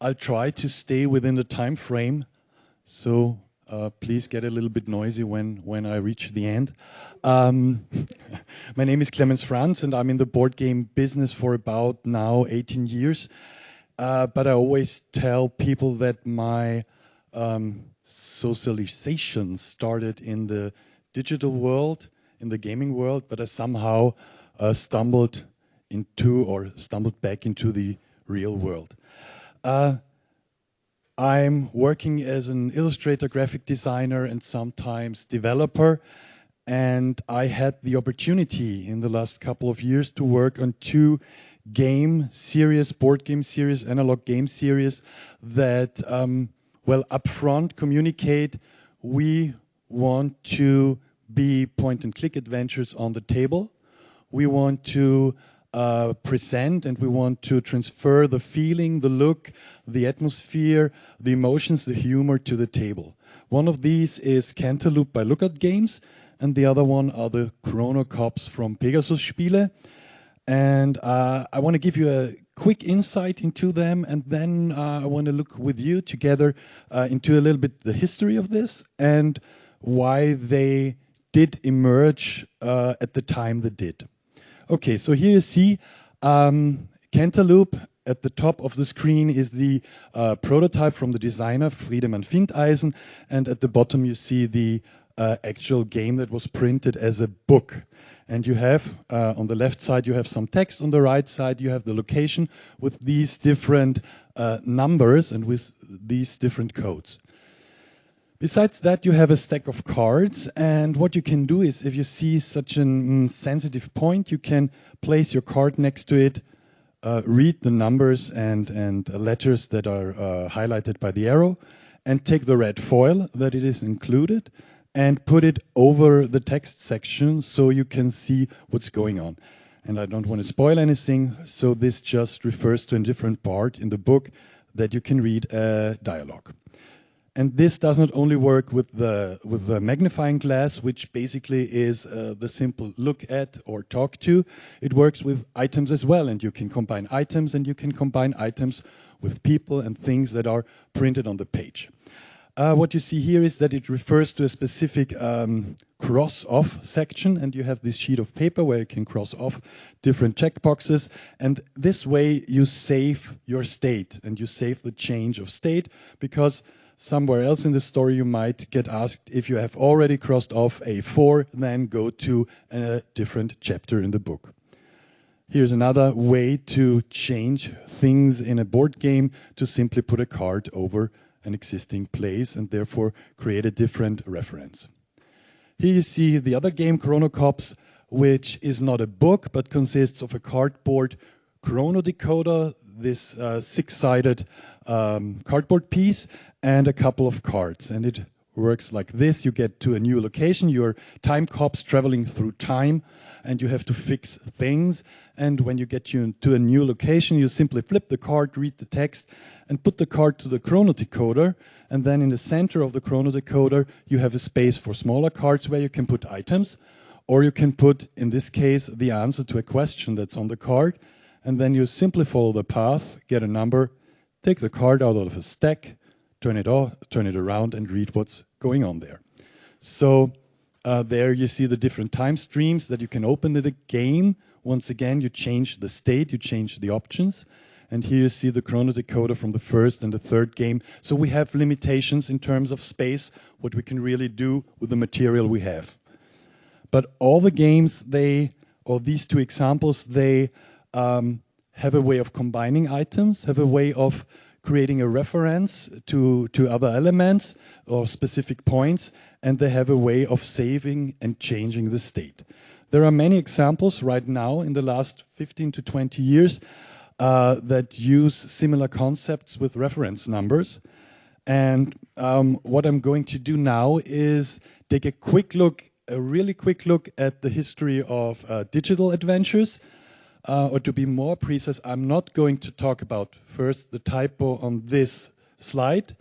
I'll try to stay within the time frame, so please get a little bit noisy when I reach the end. My name is Klemens Franz, and I'm in the board game business for about now 18 years. But I always tell people that my socialization started in the digital world, in the gaming world, but I somehow stumbled back into the real world. I'm working as an illustrator, graphic designer, and sometimes developer. And I had the opportunity in the last couple of years to work on 2 game series, board game series, analog game series that, well, upfront communicate we want to be point-and-click adventures on the table. We want to present and we want to transfer the feeling, the look, the atmosphere, the emotions, the humor to the table. One of these is Cantaloupe by Lookout Games, and the other one are the Chrono Cops from Pegasus Spiele. And I want to give you a quick insight into them, and then I want to look with you together into a little bit the history of this and why they did emerge at the time they did. Okay, so here you see Cantaloupe. At the top of the screen is the prototype from the designer Friedemann Findeisen, and at the bottom you see the actual game that was printed as a book. And you have, on the left side, you have some text. On the right side, you have the location with these different numbers and with these different codes. Besides that, you have a stack of cards. And what you can do is, if you see such a sensitive point, you can place your card next to it, read the numbers and letters that are highlighted by the arrow, and take the red foil that it is included and put it over the text section so you can see what's going on. And I don't want to spoil anything, so this just refers to a different part in the book that you can read a dialogue. And this does not only work with the magnifying glass, which basically is the simple look at or talk to. It works with items as well, and you can combine items, and you can combine items with people and things that are printed on the page. What you see here is that it refers to a specific cross-off section, and you have this sheet of paper where you can cross off different checkboxes, and this way you save your state, and you save the change of state, because somewhere else in the story you might get asked if you have already crossed off A4, then go to a different chapter in the book. Here's another way to change things in a board game, to simply put a card over an existing place and therefore create a different reference. Here you see the other game, Chrono Cops, which is not a book but consists of a cardboard chrono decoder, this 6-sided cardboard piece, and a couple of cards. And it works like this. You get to a new location, you're time cops traveling through time, and you have to fix things. And when you get to a new location, you simply flip the card, read the text, and put the card to the chrono decoder. And then in the center of the chrono decoder, you have a space for smaller cards where you can put items, or you can put, in this case, the answer to a question that's on the card. And then you simply follow the path, get a number, take the card out of a stack, turn it off, turn it around, and read what's going on there. So there you see the different time streams that you can open in the game. Once again, you change the state, you change the options. And here you see the chrono decoder from the first and the third game. So we have limitations in terms of space, what we can really do with the material we have. But all the games, or these 2 examples, they have a way of combining items, have a way of creating a reference to other elements or specific points, and they have a way of saving and changing the state. There are many examples right now in the last 15 to 20 years that use similar concepts with reference numbers. And what I'm going to do now is take a really quick look at the history of digital adventures. Or to be more precise, I'm not going to talk about first the typo on this slide,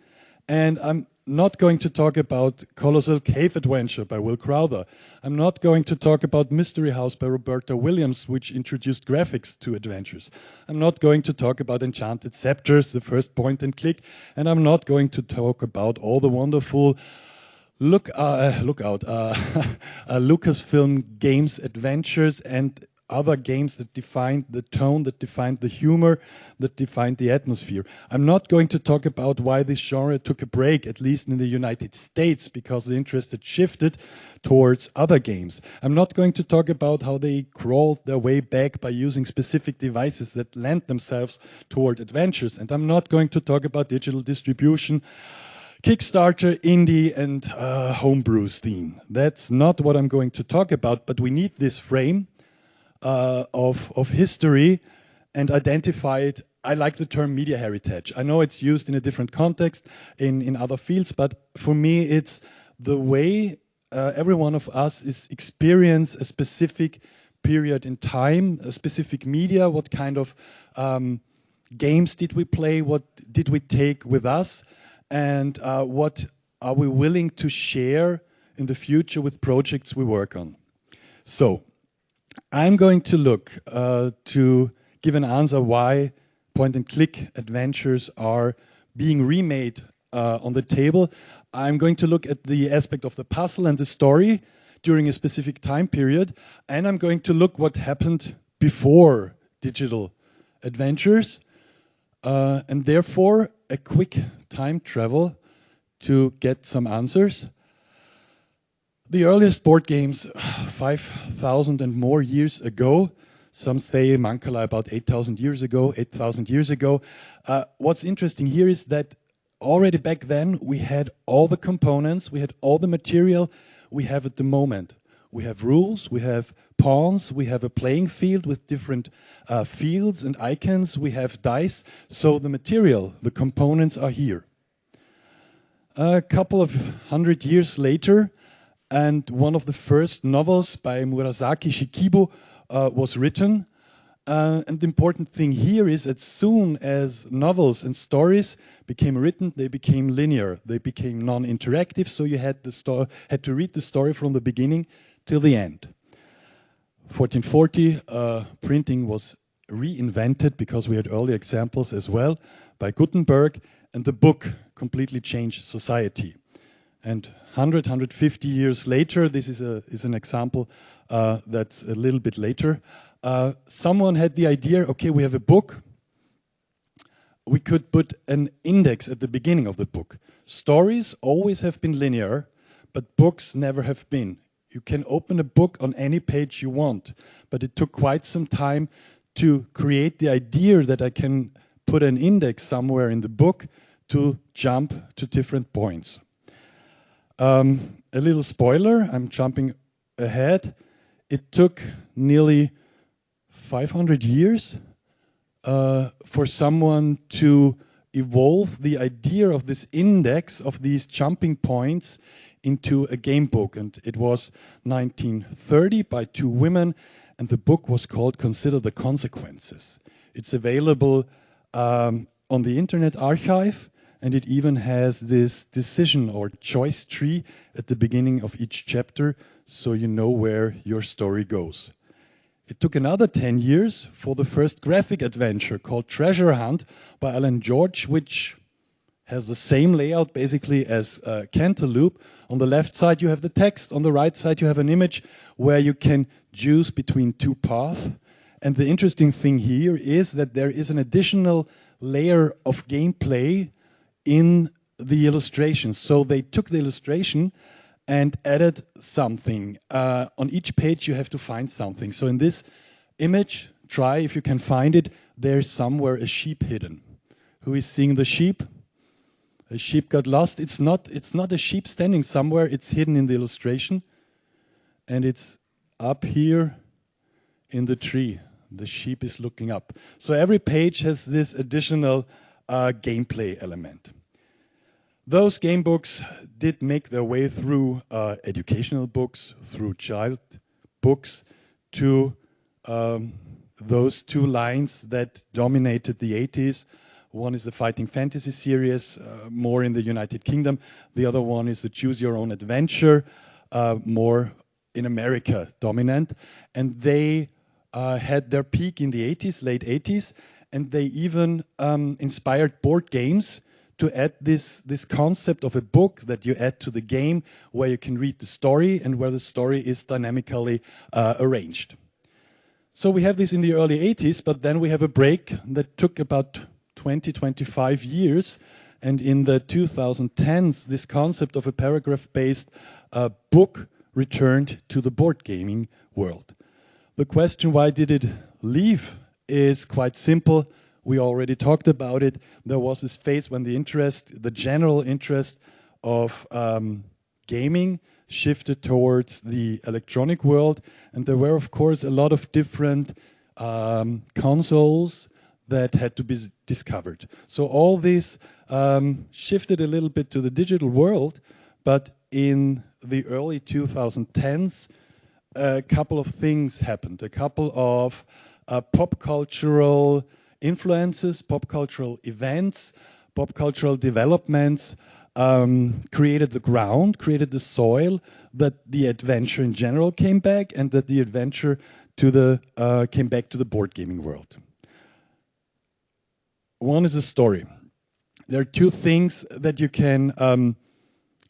and I'm not going to talk about Colossal Cave Adventure by Will Crowther. I'm not going to talk about Mystery House by Roberta Williams, which introduced graphics to adventures. I'm not going to talk about Enchanted Scepters, the first point and click, and I'm not going to talk about all the wonderful Lucasfilm games, adventures, and other games that defined the tone, that defined the humor, that defined the atmosphere. I'm not going to talk about why this genre took a break, at least in the United States, because the interest had shifted towards other games. I'm not going to talk about how they crawled their way back by using specific devices that lent themselves toward adventures. And I'm not going to talk about digital distribution, Kickstarter, indie, and homebrew theme. That's not what I'm going to talk about, but we need this frame of history and identify it. I like the term media heritage. I know it's used in a different context in other fields, but for me it's the way every one of us is experience a specific period in time, a specific media, what kind of games did we play, what did we take with us, and what are we willing to share in the future with projects we work on. So I'm going to look to give an answer why point-and-click adventures are being remade on the table. I'm going to look at the aspect of the puzzle and the story during a specific time period, and I'm going to look what happened before digital adventures, and therefore a quick time travel to get some answers. The earliest board games, 5,000 and more years ago, some say Mancala about 8,000 years ago, 8,000 years ago. What's interesting here is that already back then we had all the components, we had all the material we have at the moment. We have rules, we have pawns, we have a playing field with different fields and icons, we have dice, so the material, the components are here. A couple of 100 years later, and one of the first novels by Murasaki Shikibu was written. And the important thing here is as soon as novels and stories became written, they became linear, they became non-interactive, so you had to read the story from the beginning till the end. 1440, printing was reinvented because we had early examples as well by Gutenberg, and the book completely changed society. And 100, 150 years later, this is an example that's a little bit later, someone had the idea, okay, we have a book, we could put an index at the beginning of the book. Stories always have been linear, but books never have been. You can open a book on any page you want, but it took quite some time to create the idea that I can put an index somewhere in the book to jump to different points. A little spoiler, I'm jumping ahead. It took nearly 500 years for someone to evolve the idea of this index, of these jumping points, into a game book. And it was 1930 by two women, and the book was called Consider the Consequences. It's available on the Internet Archive, and it even has this decision or choice tree at the beginning of each chapter, so you know where your story goes. It took another 10 years for the first graphic adventure called Treasure Hunt by Alan George, which has the same layout basically as Cantaloupe. On the left side you have the text, on the right side you have an image where you can choose between two paths. And the interesting thing here is that there is an additional layer of gameplay in the illustration. So they took the illustration and added something. On each page you have to find something. So in this image, try if you can find it, there's somewhere a sheep hidden. Who is seeing the sheep? A sheep got lost. It's not a sheep standing somewhere, it's hidden in the illustration. And it's up here in the tree. The sheep is looking up. So every page has this additional gameplay element. Those game books did make their way through educational books, through child books, to those two lines that dominated the 80s, One is the Fighting Fantasy series, more in the United Kingdom. The other one is the Choose Your Own Adventure, more in America dominant. And they had their peak in the 80s, late 80s, and they even inspired board games to add this concept of a book that you add to the game where you can read the story and where the story is dynamically arranged. So we have this in the early 80s, but then we have a break that took about 20, 25 years. And in the 2010s, this concept of a paragraph-based book returned to the board gaming world. The question, why did it leave, is quite simple. We already talked about it. There was this phase when the general interest of gaming shifted towards the electronic world. And there were, of course, a lot of different consoles that had to be discovered. So all this shifted a little bit to the digital world, but in the early 2010s, a couple of things happened. A couple of pop cultural influences, pop cultural events, pop cultural developments created the ground, created the soil that the adventure in general came back, and that the adventure came back to the board gaming world. One is a story. There are two things that you can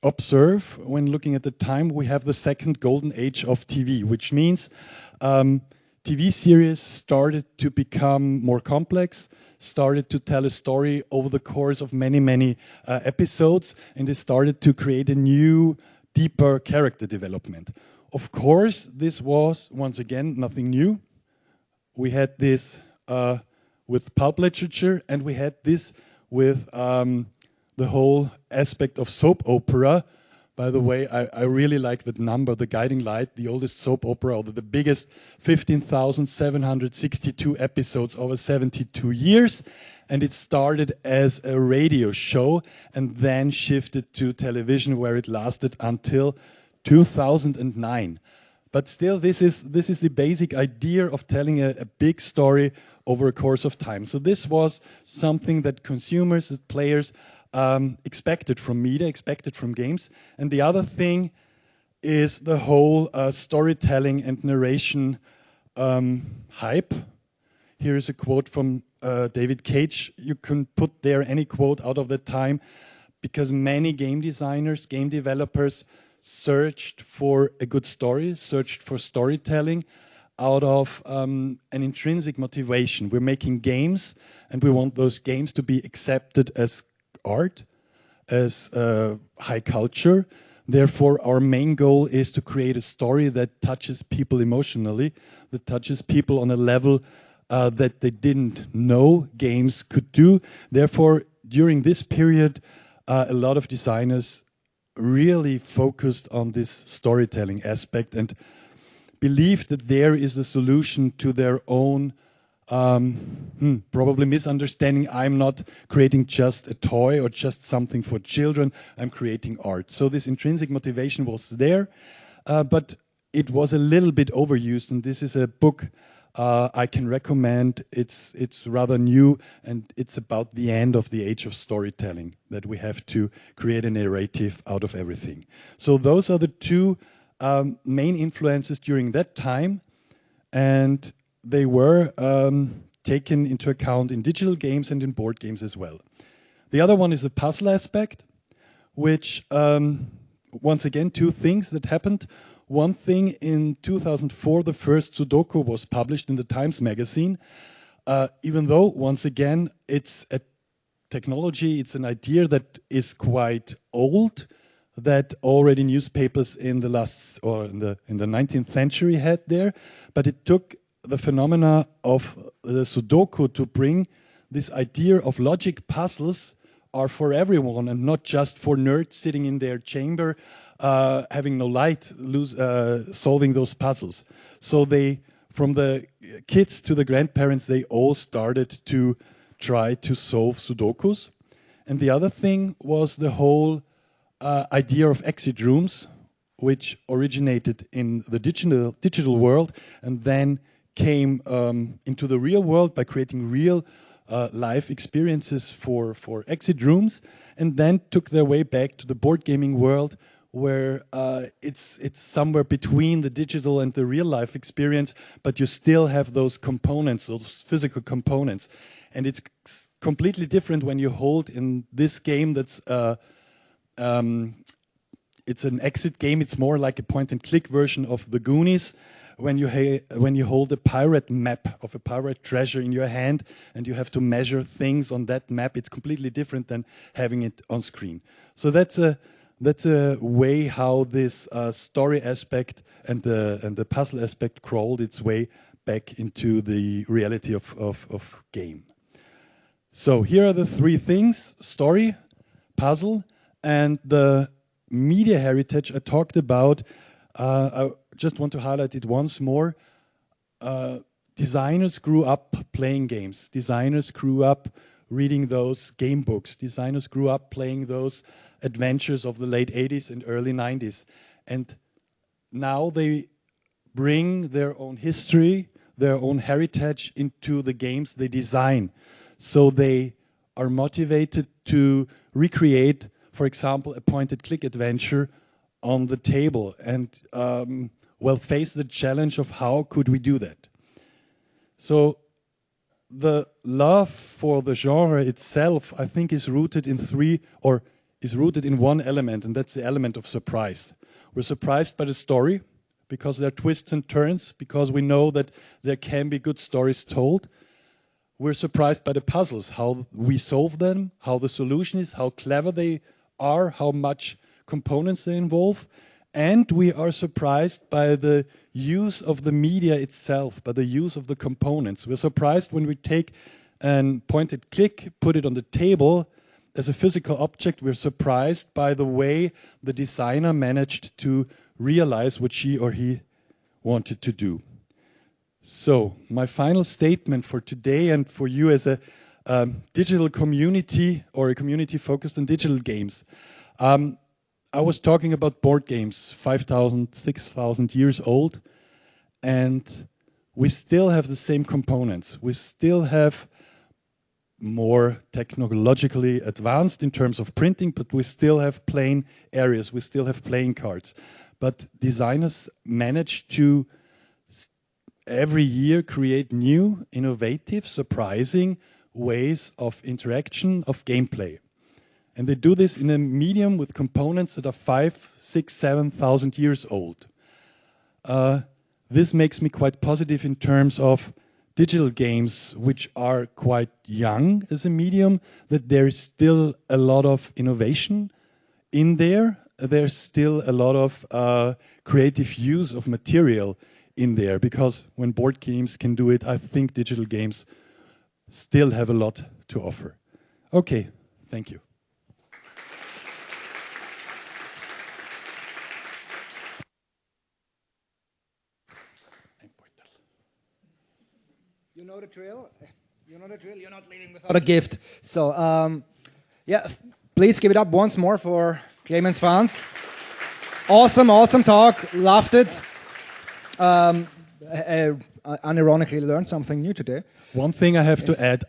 observe when looking at the time. We have the second golden age of TV, which means TV series started to become more complex, started to tell a story over the course of many, many episodes, and they started to create a new, deeper character development. Of course, this was, once again, nothing new. We had this with pulp literature, and we had this with the whole aspect of soap opera. By the way, I really like that number, The Guiding Light, the oldest soap opera, or the biggest, 15,762 episodes over 72 years. And it started as a radio show and then shifted to television, where it lasted until 2009. But still, this is the basic idea of telling a big story over a course of time. So this was something that consumers, players, expected from media, expected from games. And the other thing is the whole storytelling and narration hype. Here is a quote from David Cage. You can put there any quote out of that time, because many game designers, game developers searched for a good story, searched for storytelling out of an intrinsic motivation. We're making games, and we want those games to be accepted as art, as high culture. Therefore, our main goal is to create a story that touches people emotionally, that touches people on a level that they didn't know games could do. Therefore, during this period, a lot of designers really focused on this storytelling aspect and believed that there is a solution to their own probably misunderstanding. I'm not creating just a toy or just something for children, I'm creating art. So this intrinsic motivation was there, but it was a little bit overused, and this is a book I can recommend. It's rather new, and it's about the end of the age of storytelling, that we have to create a narrative out of everything. So those are the two main influences during that time, and they were taken into account in digital games and in board games as well. The other one is the puzzle aspect, which, once again, two things that happened. One thing, in 2004, the first Sudoku was published in the Times magazine, even though, once again, it's a technology, it's an idea that is quite old, that already newspapers in the last, or in the 19th century had there, but it took the phenomena of the Sudoku to bring this idea of logic puzzles are for everyone and not just for nerds sitting in their chamber, having no light, solving those puzzles. So they, from the kids to the grandparents, they all started to try to solve Sudokus. And the other thing was the whole idea of exit rooms, which originated in the digital world and then came into the real world by creating real live experiences for exit rooms, and then took their way back to the board gaming world, where it's somewhere between the digital and the real life experience, but you still have those components, those physical components. And it's completely different when you hold in this game that's it's an exit game. It's more like a point-and-click version of the Goonies. When you hold a pirate map of a pirate treasure in your hand and you have to measure things on that map, it's completely different than having it on screen. So that's a way how this story aspect and the puzzle aspect crawled its way back into the reality of game. So here are the three things: story, puzzle, and the media heritage I talked about. I just want to highlight it once more. Designers grew up playing games. Designers grew up reading those game books. Designers grew up playing those adventures of the late 80s and early 90s. And now they bring their own history, their own heritage into the games they design. So they are motivated to recreate, for example, a point-and-click adventure on the table and well, face the challenge of how could we do that. So the love for the genre itself, I think, is rooted in one element, and that's the element of surprise. We're surprised by the story because there are twists and turns, because we know that there can be good stories told. We're surprised by the puzzles, how we solve them, how the solution is, how clever they are, how much components they involve. And we are surprised by the use of the media itself, by the use of the components. We're surprised when we take a point-and-click, put it on the table as a physical object. We're surprised by the way the designer managed to realize what she or he wanted to do. So my final statement for today and for you as a digital community or a community focused on digital games. I was talking about board games, 5,000, 6,000 years old, and we still have the same components. We still have more technologically advanced in terms of printing, but we still have plain areas, we still have playing cards. But designers manage to every year create new, innovative, surprising ways of interaction, of gameplay. And they do this in a medium with components that are 5, 6, 7,000 years old. This makes me quite positive in terms of digital games, which are quite young as a medium, that there is still a lot of innovation in there. There's still a lot of creative use of material in there, because when board games can do it, I think digital games still have a lot to offer. Okay, thank you. You know the drill. You know the drill. You're not leaving without a gift. So, yeah, please give it up once more for Klemens Franz. Awesome, awesome talk. Loved it. Unironically learned something new today. One thing I have to add,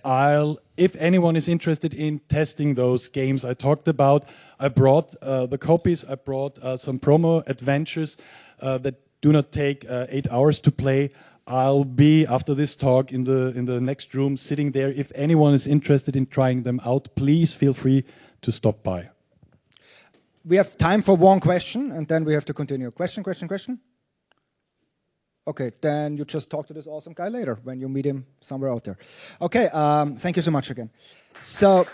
if anyone is interested in testing those games I talked about, I brought the copies, I brought some promo adventures that do not take 8 hours to play. I'll be, after this talk, in the next room, sitting there. If anyone is interested in trying them out, please feel free to stop by. We have time for one question, and then we have to continue. Question, question, question? Okay, then you just talk to this awesome guy later when you meet him somewhere out there. Okay, thank you so much again. So.